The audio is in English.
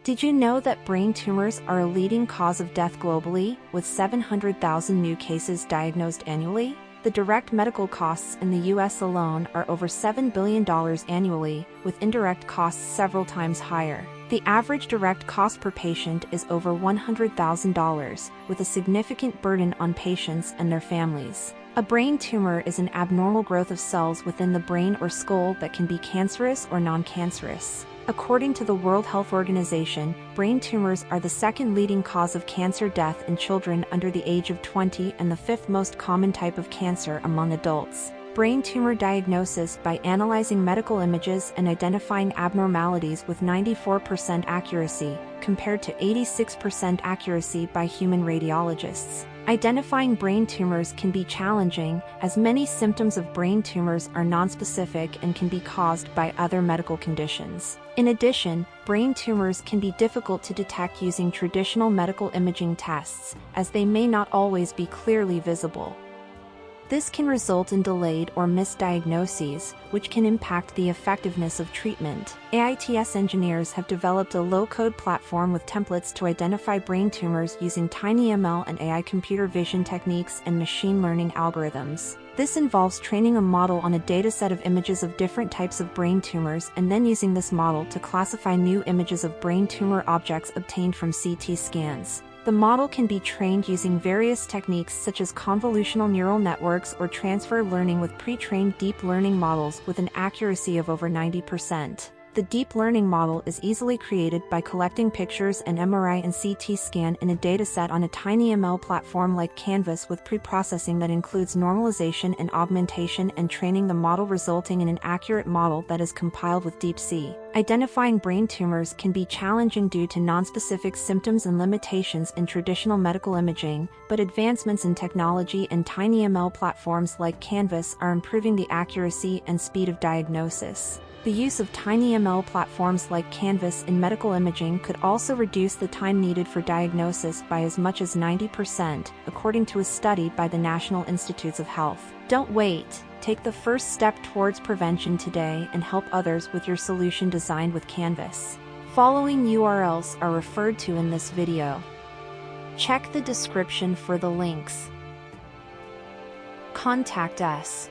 Did you know that brain tumors are a leading cause of death globally, with 700,000 new cases diagnosed annually? The direct medical costs in the US alone are over $7 billion annually, with indirect costs several times higher. The average direct cost per patient is over $100,000, with a significant burden on patients and their families. A brain tumor is an abnormal growth of cells within the brain or skull that can be cancerous or noncancerous. According to the World Health Organization, brain tumors are the second leading cause of cancer death in children under the age of 20 and the fifth most common type of cancer among adults. Brain tumor diagnosis by analyzing medical images and identifying abnormalities with 94% accuracy, compared to 86% accuracy by human radiologists. Identifying brain tumors can be challenging, as many symptoms of brain tumors are nonspecific and can be caused by other medical conditions. In addition, brain tumors can be difficult to detect using traditional medical imaging tests, as they may not always be clearly visible. This can result in delayed or missed diagnoses, which can impact the effectiveness of treatment. AITS engineers have developed a low-code platform with templates to identify brain tumors using TinyML and AI computer vision techniques and machine learning algorithms. This involves training a model on a dataset of images of different types of brain tumors and then using this model to classify new images of brain tumor objects obtained from CT scans. The model can be trained using various techniques such as convolutional neural networks or transfer learning with pre-trained deep learning models with an accuracy of over 90%. The deep learning model is easily created by collecting pictures and MRI and CT scan in a dataset on a TinyML platform like cAInvas with pre-processing that includes normalization and augmentation and training the model, resulting in an accurate model that is compiled with deepC. Identifying brain tumors can be challenging due to nonspecific symptoms and limitations in traditional medical imaging, but advancements in technology and TinyML platforms like cAInvas are improving the accuracy and speed of diagnosis. The use of TinyML platforms like cAInvas in medical imaging could also reduce the time needed for diagnosis by as much as 90%, according to a study by the National Institutes of Health. Don't wait. Take the first step towards prevention today and help others with your solution designed with cAInvas. Following URLs are referred to in this video. Check the description for the links. Contact us.